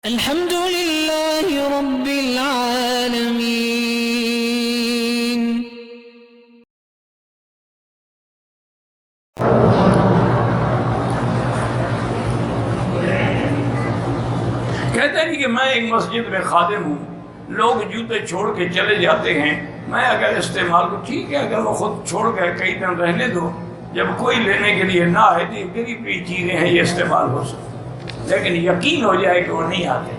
الحمد لله رب العالمين. کہتے ہیں کہ میں ایک مسجد میں خادم ہوں، لوگ جوتے چھوڑ کے چلے جاتے ہیں، میں اگر استعمال کو ٹھیک ہے، اگر وہ خود چھوڑ گئے کئی دن رہنے دو، جب کوئی لینے کے لیے نہ آئے تو یہ گری پی چیزیں ہیں، یہ استعمال ہو سکتی، لیکن یقین ہو جائے کہ وہ نہیں آتے۔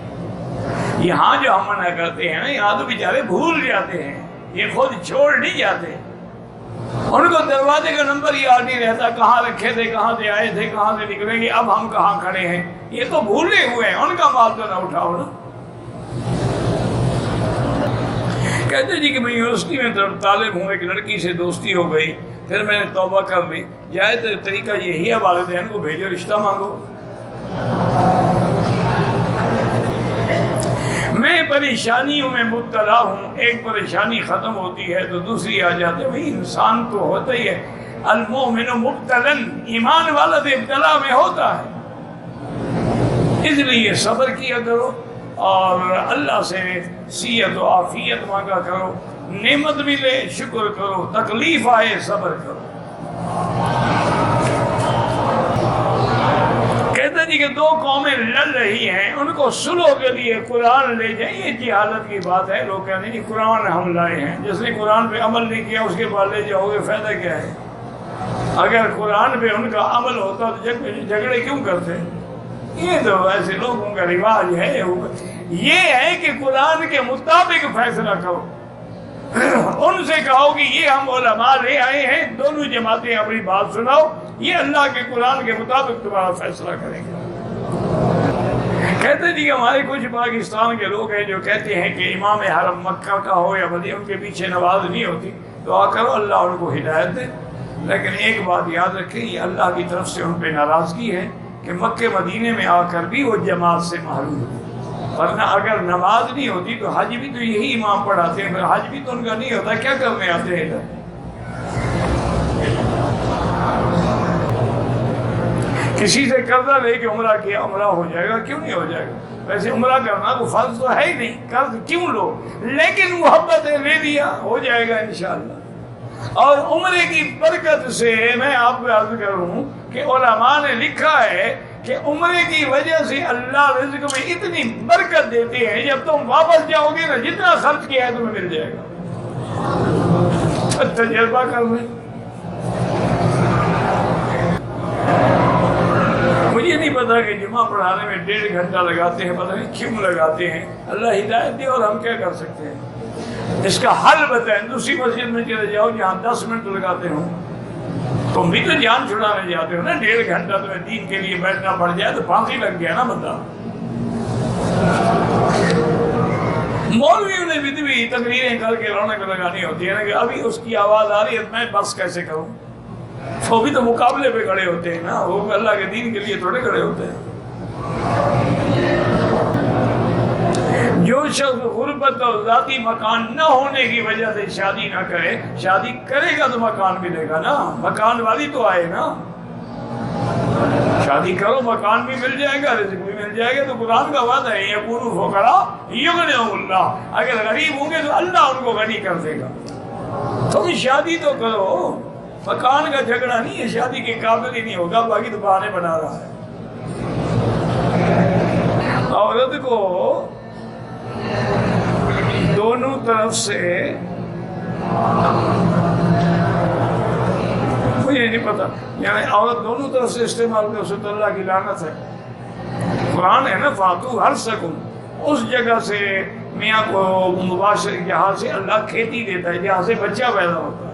یہاں جو ہم منع کرتے ہیں نا، یہاں تو بیچارے بھول جاتے ہیں، یہ خود چھوڑ نہیں جاتے، ان کو دروازے کا نمبر یاد نہیں رہتا، کہاں رکھے تھے، کہاں سے آئے تھے، کہاں سے نکلیں گے، اب ہم کہاں کھڑے ہیں، یہ تو بھولے ہوئے ہیں، ان کا مال تو نہ اٹھاؤ نا۔ کہتے جی کہ میں یونیورسٹی میں طالب ہوں، ایک لڑکی سے دوستی ہو گئی، پھر میں نے توبہ کر لی، جائے تو طریقہ یہی ہے والدین کو بھیجو، رشتہ مانگو۔ میں پریشانیوں میں مبتلا ہوں، ایک پریشانی ختم ہوتی ہے تو دوسری آ جاتی ہے، بھئی انسان تو ہوتا ہی ہے، المؤمن مبتلن، ایمان والا تو ابتلا میں ہوتا ہے، اس لیے صبر کیا کرو اور اللہ سے صحت و عافیت مانگا کرو، نعمت ملے شکر کرو، تکلیف آئے صبر کرو۔ کہتے ہیں کہ دو قومیں لڑ رہی ہیں، ان کو صلح کے لیے قرآن لے جائیں، یہ جہالت کی بات ہے، لوگ کہتے ہیں کہ قرآن ہم لائے ہیں، جس نے قرآن پہ عمل نہیں کیا اس کے بعد لے جاؤ گے، فائدہ کیا ہے؟ اگر قرآن پہ ان کا عمل ہوتا تو جھگڑے کیوں کرتے؟ یہ تو ایسے لوگوں کا رواج ہے، یہ ہے کہ قرآن کے مطابق فیصلہ کرو، ان سے کہو کہ یہ ہم علماء لے آئے ہیں، دونوں جماعتیں اپنی بات سناؤ، یہ اللہ کے قرآن کے مطابق تمہارا فیصلہ کریں گے۔ کہتے جی کہ ہمارے کچھ پاکستان کے لوگ ہیں جو کہتے ہیں کہ امام حرم مکہ کا ہو یا مدینہ، ان کے پیچھے نماز نہیں ہوتی، دعا کرو اللہ ان کو ہدایت دے، لیکن ایک بات یاد رکھیں، یہ اللہ کی طرف سے ان پہ ناراضگی ہے کہ مکہ مدینے میں آ کر بھی وہ جماعت سے محروم ہے، ورنہ اگر نماز نہیں ہوتی تو حج بھی تو یہی امام پڑھاتے ہیں، حج بھی تو ان کا نہیں ہوتا، کیا کرنے آتے ہیں ادھر؟ کسی سے قرضہ لے کے عمرہ کیا، عمرہ ہو جائے گا؟ کیوں نہیں ہو جائے گا؟ ویسے عمرہ کرنا تو فرض تو ہے ہی نہیں، قرض کیوں لو، لیکن محبت لے لیا، ہو جائے گا انشاءاللہ۔ اور عمرے کی برکت سے میں آپ کو عرض کروں کہ علماء نے لکھا ہے کہ عمرے کی وجہ سے اللہ رزق میں اتنی برکت دیتے ہیں، جب تم واپس جاؤ گے نا جتنا خرچ کیا ہے تمہیں مل جائے گا، تجربہ کر لیں۔ مجھے نہیں پتا کہ جمعہ پڑھانے میں 1.5 گھنٹہ لگاتے ہیں، پتہ نہیں کیوں لگاتے ہیں، اللہ ہدایت دے، اور ہم کیا کر سکتے ہیں؟ اس کا حل بتائیں، دوسری مسجد میں چلے جاؤ جہاں 10 منٹ لگاتے ہوں، تم بھی تو جان چھڑانے جاتے ہو نا، 1.5 گھنٹہ تمہیں دین کے لیے بیٹھنا پڑ جائے تو پھانسی لگ گیا نا بندہ۔ مولویوں نے بھی تقریریں کر کے رونق لگانی ہوتی ہے نا کہ ابھی اس کی آواز آ رہی ہے، میں بس کیسے کروں؟ وہ بھی تو مقابلے پہ کھڑے ہوتے ہیں نا، وہ اللہ کے دین کے لیے تھوڑے کھڑے ہوتے ہیں۔ جو شخص غربت اور ذاتی مکان نہ ہونے کی وجہ سے شادی نہ کرے، شادی کرے گا تو مکان ملے گا نا، مکان والی تو آئے نا، شادی کرو مکان بھی مل جائے گا، رزق بھی مل جائے گا، تو قرآن کا وعدہ ہے یقولوا فقراء یغنیہم اللہ، اگر غریب ہوں گے تو اللہ ان کو غنی کر دے گا۔ تم شادی تو کرو، مکان کا جھگڑا نہیں ہے، شادی کے قابل ہی نہیں ہوگا، باقی تو بہانے بنا رہا ہے۔ عورت کو دونوں طرف سے، مجھے نہیں پتا، یعنی عورت دونوں طرف سے استعمال کر سکتے، اللہ کی لعنت ہے۔ قرآن ہے نا فاتو حرثکم، اس جگہ سے میاں کو مباشر جہاں سے اللہ کھیتی دیتا ہے، جہاں سے بچہ پیدا ہوتا ہے۔